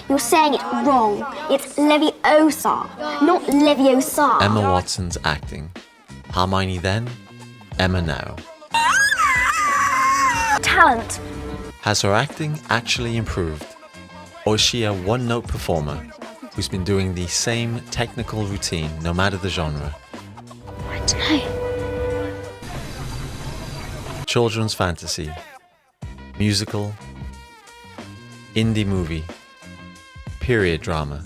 You're saying it wrong. It's Leviosa, not Leviosa. Emma Watson's acting. Hermione then, Emma now. Talent. Has her acting actually improved? Or is she a one-note performer who's been doing the same technical routine no matter the genre? I don't know. Children's fantasy, musical, indie movie, period drama,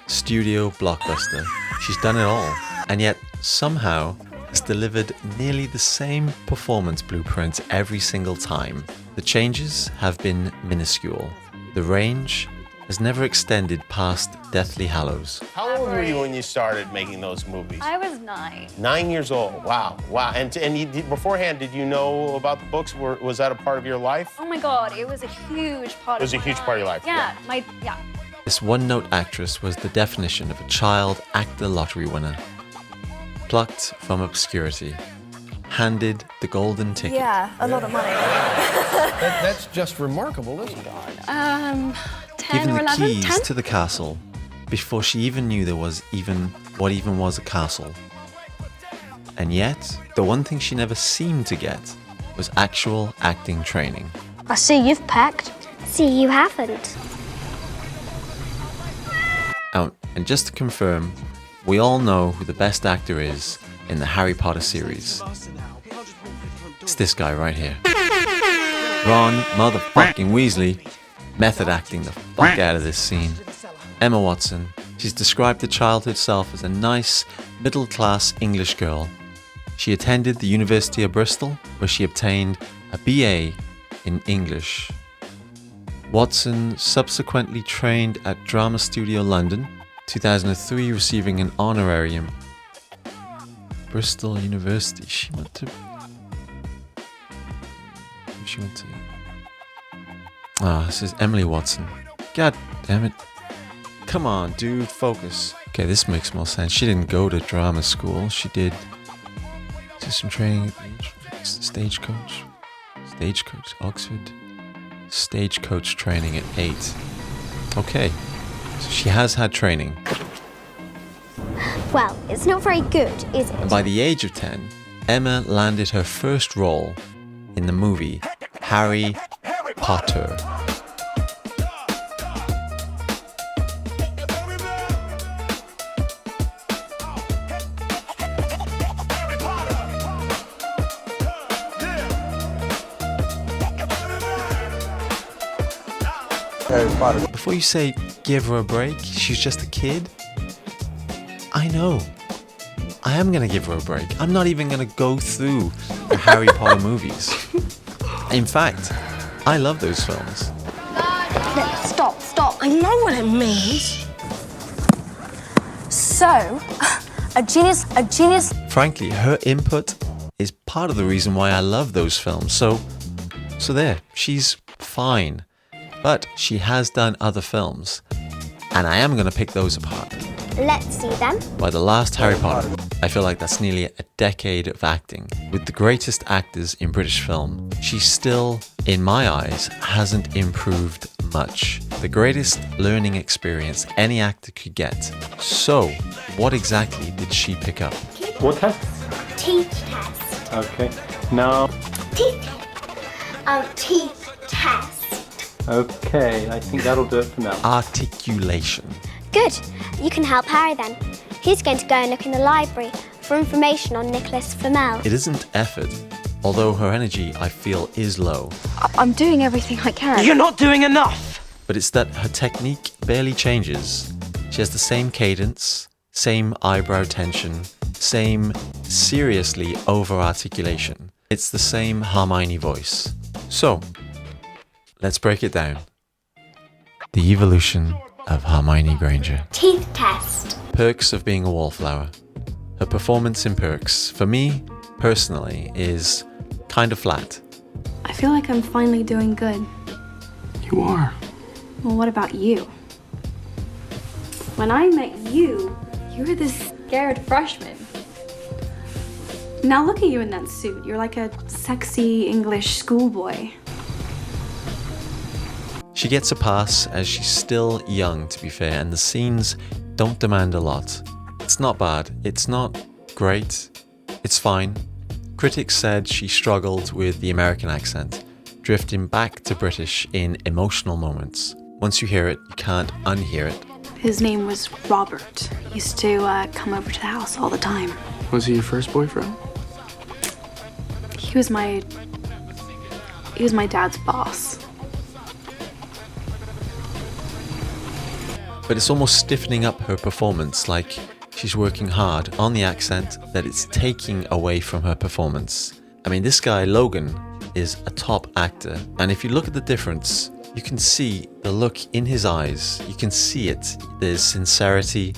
studio blockbuster. She's done it all, and yet somehow has delivered nearly the same performance blueprint every single time. The changes have been minuscule. The range has never extended past Deathly Hallows. How old were you when you started making those movies? I was 9. 9 years old. Wow, wow. And beforehand, did you know about the books? Was that a part of your life? Oh my God, it was a huge part It was of a my huge part of your life. Yeah, This one-note actress was the definition of a child actor lottery winner. Plucked from obscurity. Handed the golden ticket. Yeah, a lot of money. That's just remarkable, isn't it? 10 Given or the 11, keys 10? to the castle before she even knew there was what even was a castle. And yet, the one thing she never seemed to get was actual acting training. I see you've packed. See, you haven't. Oh, and just to confirm, we all know who the best actor is in the Harry Potter series. It's this guy right here. Ron motherfucking Weasley, method acting the fuck out of this scene. Emma Watson, she's described the childhood self as a nice, middle-class English girl. She attended the University of Bristol, where she obtained a BA in English. Watson subsequently trained at Drama Studio London, 2003 receiving an honorarium. Bristol University, she went to... this is Emily Watson. God damn it. Come on, dude, focus. Okay, this makes more sense. She didn't go to drama school. She did some training at Stagecoach, Oxford. Stagecoach training at 8. Okay, so she has had training. Well, it's not very good, is it? And by the age of 10, Emma landed her first role in the movie Harry Potter. Before you say give her a break, she's just a kid. I know. I am going to give her a break. I'm not even going to go through the Harry Potter movies. In fact, I love those films. No, stop. I know what it means. So, a genius. Frankly, her input is part of the reason why I love those films. So there, she's fine. But she has done other films, and I am going to pick those apart. Let's see them. By the last Harry Potter, I feel like that's nearly a decade of acting. With the greatest actors in British film, she still, in my eyes, hasn't improved much. The greatest learning experience any actor could get. So, what exactly did she pick up? What test? Teeth test. Okay. Now. Teeth test. Okay, I think that'll do it for now. Articulation. Good. You can help Harry then. He's going to go and look in the library for information on Nicholas Flamel. It isn't effort, although her energy, I feel, is low. I'm doing everything I can. You're not doing enough! But it's that her technique barely changes. She has the same cadence, same eyebrow tension, same seriously over-articulation. It's the same Hermione voice. So, let's break it down. The evolution of Hermione Granger. Teeth test. Perks of being a wallflower. Her performance in Perks, for me, personally, is kind of flat. I feel like I'm finally doing good. You are. Well, what about you? When I met you, you were this scared freshman. Now look at you in that suit. You're like a sexy English schoolboy. She gets a pass as she's still young, to be fair, and the scenes don't demand a lot. It's not bad, it's not great, it's fine. Critics said she struggled with the American accent, drifting back to British in emotional moments. Once you hear it, you can't unhear it. His name was Robert. He used to come over to the house all the time. Was he your first boyfriend? He was my dad's boss. But it's almost stiffening up her performance, like she's working hard on the accent that it's taking away from her performance. I mean, this guy, Logan, is a top actor. And if you look at the difference, you can see the look in his eyes. You can see it. There's sincerity,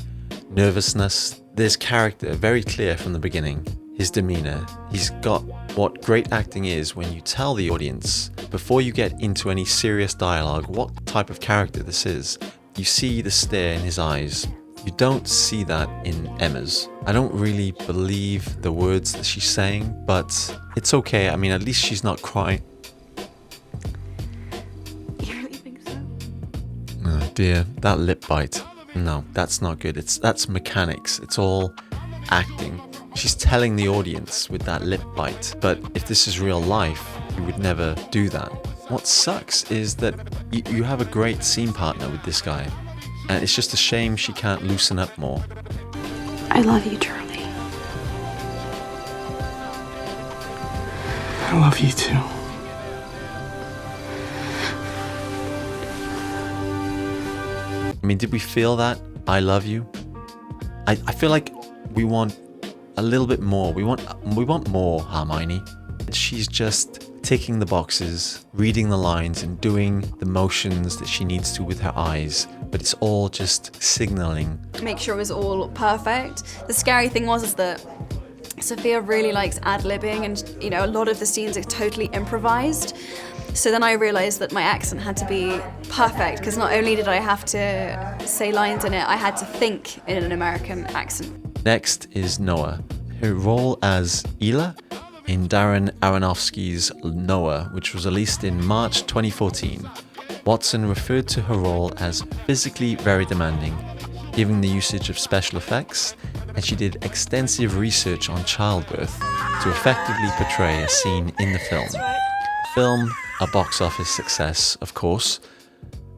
nervousness. There's character, very clear from the beginning. His demeanor. He's got what great acting is when you tell the audience, before you get into any serious dialogue, what type of character this is. You see the stare in his eyes. You don't see that in Emma's. I don't really believe the words that she's saying, but it's okay. I mean, at least she's not crying. You really think so? Oh dear, that lip bite. No, that's not good. That's mechanics. It's all acting. She's telling the audience with that lip bite. But if this is real life, you would never do that. What sucks is that you have a great scene partner with this guy. And it's just a shame she can't loosen up more. I love you, Charlie. I love you too. I mean, did we feel that? I love you? I feel like we want a little bit more. We want more Hermione. She's just ticking the boxes, reading the lines and doing the motions that she needs to with her eyes, but it's all just signaling. Make sure it was all perfect. The scary thing was that Sophia really likes ad-libbing, and you know, a lot of the scenes are totally improvised. So then I realized that my accent had to be perfect, because not only did I have to say lines in it, I had to think in an American accent. Next is Noah. Her role as Ela in Darren Aronofsky's Noah, which was released in March 2014. Watson referred to her role as physically very demanding, given the usage of special effects, and she did extensive research on childbirth to effectively portray a scene in the film. The film, a box office success, of course,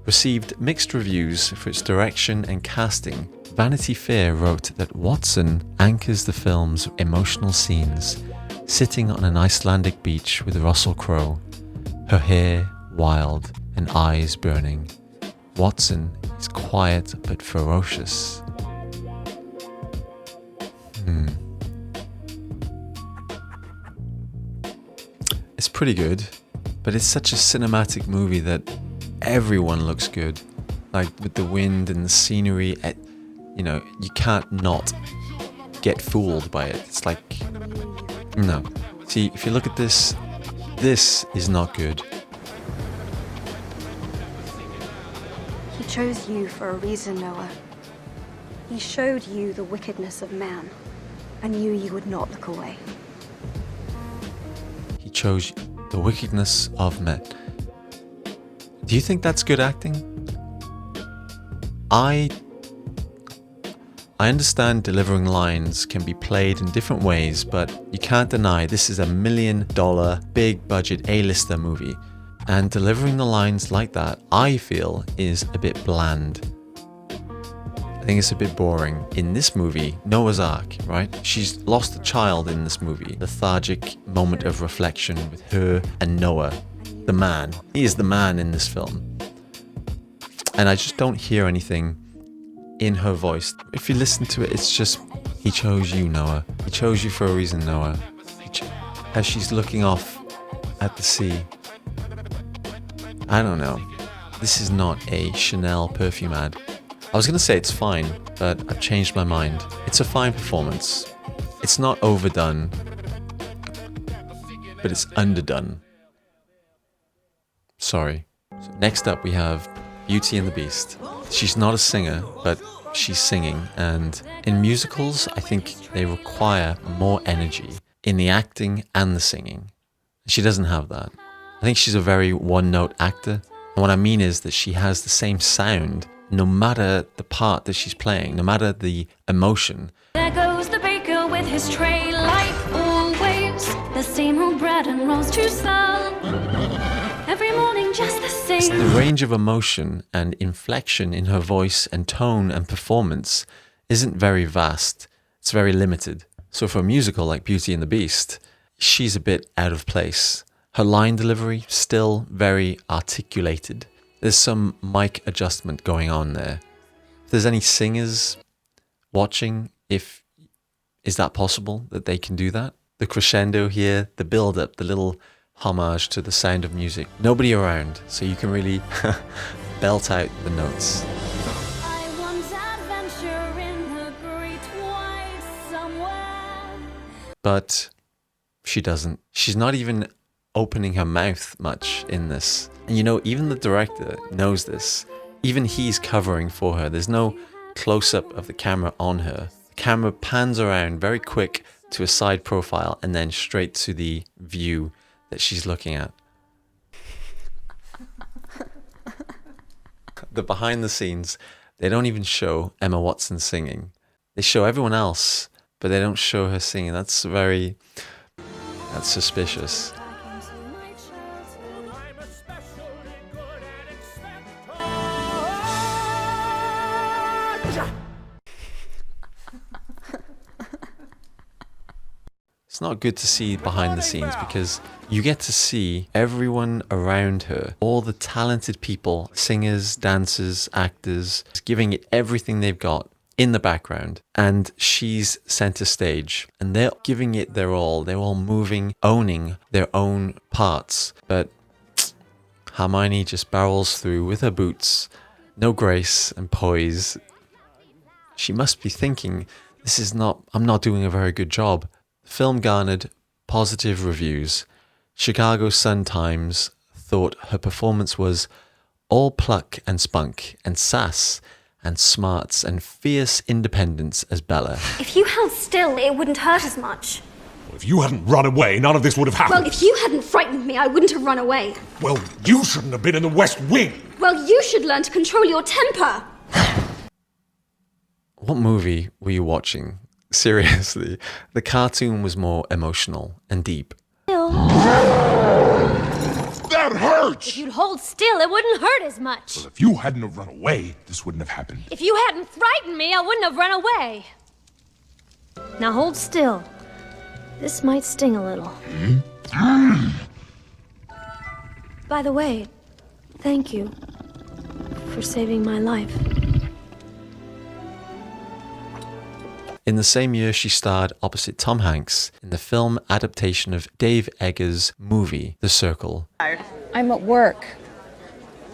received mixed reviews for its direction and casting. Vanity Fair wrote that Watson anchors the film's emotional scenes, sitting on an Icelandic beach with Russell Crowe, her hair wild and eyes burning. Watson is quiet but ferocious. It's pretty good, but it's such a cinematic movie that everyone looks good. Like with the wind and the scenery, you know, you can't not get fooled by it. It's like, no. See, if you look at this, this is not good. He chose you for a reason, Noah. He showed you the wickedness of man and knew you would not look away. He chose the wickedness of men. Do you think that's good acting? I understand delivering lines can be played in different ways, but you can't deny this is $1 million, big budget A-lister movie. And delivering the lines like that, I feel, is a bit bland. I think it's a bit boring. In this movie, Noah's Ark, right? She's lost a child in this movie. Lethargic moment of reflection with her and Noah, the man. He is the man in this film. And I just don't hear anything in her voice. If you listen to it, it's just, he chose you, Noah. He chose you for a reason, Noah. As she's looking off at the sea. I don't know. This is not a Chanel perfume ad. I was going to say it's fine, but I've changed my mind. It's a fine performance. It's not overdone, but it's underdone. Sorry. So next up we have Beauty and the Beast. She's not a singer, but she's singing, and in musicals, I think they require more energy in the acting and the singing. She doesn't have that. I think she's a very one-note actor, And what I mean is that she has the same sound no matter the part that she's playing, no matter the emotion. There goes the baker with his tray, like always. The same old bread and rolls to sell. Every morning just the same. The range of emotion and inflection in her voice and tone and performance isn't very vast. It's very limited. So for a musical like Beauty and the Beast, she's a bit out of place. Her line delivery, still very articulated. There's some mic adjustment going on there. If there's any singers watching, is that possible that they can do that? The crescendo here, the build-up, the little homage to the Sound of Music. Nobody around, so you can really belt out the notes. I want adventure in the great white somewhere. But she doesn't. She's not even opening her mouth much in this. And you know, even the director knows this. Even he's covering for her. There's no close-up of the camera on her. The camera pans around very quick to a side profile and then straight to the view that she's looking at. The behind the scenes, they don't even show Emma Watson singing. They show everyone else, but they don't show her singing. That's suspicious. It's not good to see behind the scenes because you get to see everyone around her, all the talented people, singers, dancers, actors, giving it everything they've got in the background. And she's center stage and they're giving it their all. They're all moving, owning their own parts. But Hermione just barrels through with her boots, no grace and poise. She must be thinking, I'm not doing a very good job. The film garnered positive reviews. Chicago Sun-Times thought her performance was all pluck and spunk and sass and smarts and fierce independence as Bella. If you held still, it wouldn't hurt as much. Well, if you hadn't run away, none of this would have happened. Well, if you hadn't frightened me, I wouldn't have run away. Well, you shouldn't have been in the West Wing. Well, you should learn to control your temper. What movie were you watching? Seriously, the cartoon was more emotional and deep. That hurts! If you'd hold still, it wouldn't hurt as much. Well, if you hadn't have run away, this wouldn't have happened. If you hadn't frightened me, I wouldn't have run away. Now hold still. This might sting a little. By the way, thank you for saving my life. In the same year, she starred opposite Tom Hanks in the film adaptation of Dave Eggers' movie, The Circle. I'm at work.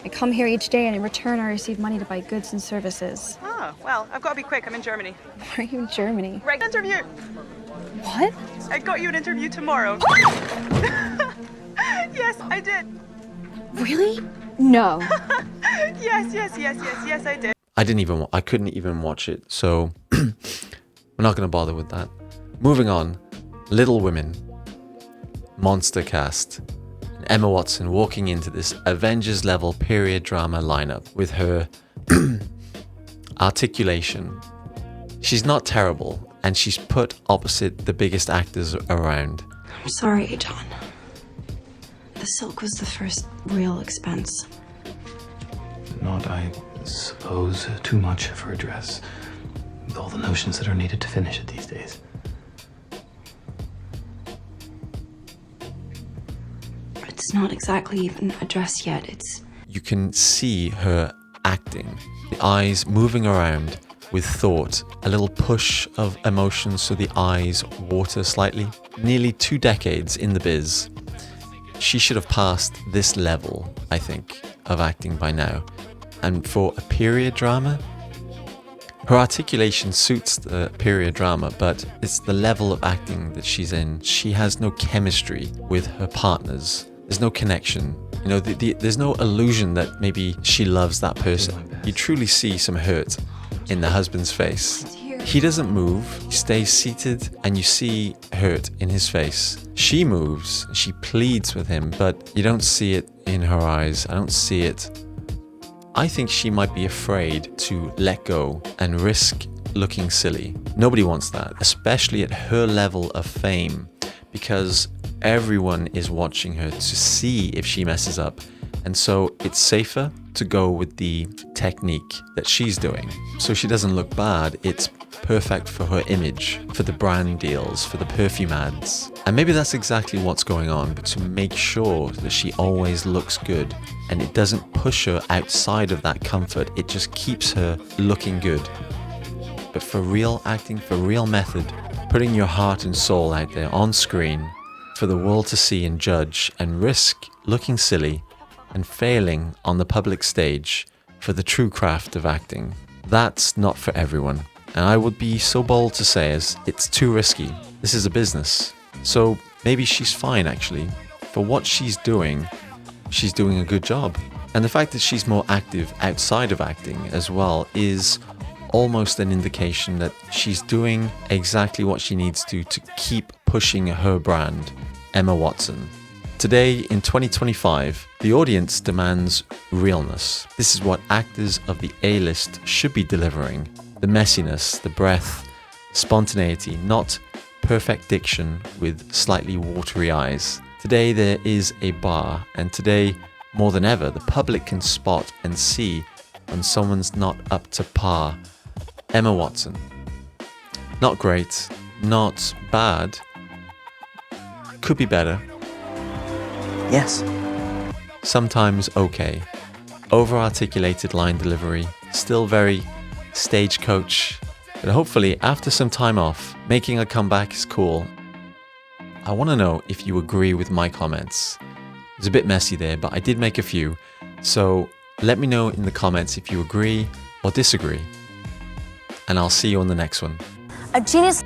I come here each day and in return I receive money to buy goods and services. Oh, well, I've got to be quick. I'm in Germany. Why are you in Germany? Right, interview. What? I got you an interview tomorrow. Yes, I did. Really? No. Yes, I did. I couldn't even watch it, so we're not going to bother with that. Moving on, Little Women, monster cast. Emma Watson walking into this Avengers level period drama lineup with her articulation. She's not terrible, and she's put opposite the biggest actors around. I'm sorry, John. The silk was the first real expense. Not, I suppose, too much for a dress. With all the notions that are needed to finish it these days. It's not exactly even a dress yet. You can see her acting, the eyes moving around with thought, a little push of emotion so the eyes water slightly. Nearly 2 decades in the biz. She should have passed this level, I think, of acting by now. And for a period drama, her articulation suits the period drama, but it's the level of acting that she's in. She has no chemistry with her partners. There's no connection. You know, there's no illusion that maybe she loves that person. You truly see some hurt in the husband's face. Here. He doesn't move, he stays seated, and you see hurt in his face. She moves, she pleads with him, but you don't see it in her eyes. I don't see it. I think she might be afraid to let go and risk looking silly. Nobody wants that, especially at her level of fame, because everyone is watching her to see if she messes up. And so it's safer to go with the technique that she's doing. So she doesn't look bad. It's perfect for her image, for the brand deals, for the perfume ads. And maybe that's exactly what's going on, but to make sure that she always looks good and it doesn't push her outside of that comfort, it just keeps her looking good. But for real acting, for real method, putting your heart and soul out there on screen for the world to see and judge and risk looking silly and failing on the public stage for the true craft of acting, that's not for everyone. And I would be so bold to say as it's too risky. This is a business. So maybe she's fine actually. For what she's doing a good job. And the fact that she's more active outside of acting as well is almost an indication that she's doing exactly what she needs to keep pushing her brand, Emma Watson. Today, in 2025, the audience demands realness. This is what actors of the A-list should be delivering. The messiness, the breath, spontaneity, not perfect diction with slightly watery eyes. Today there is a bar, and today, more than ever, the public can spot and see when someone's not up to par. Emma Watson. Not great, not bad. Could be better. Yes. Sometimes okay. Over-articulated line delivery, still very stagecoach, but hopefully after some time off, making a comeback is cool. I want to know if you agree with my comments. It's a bit messy there, but I did make a few, so let me know in the comments if you agree or disagree, and I'll see you on the next one. A genius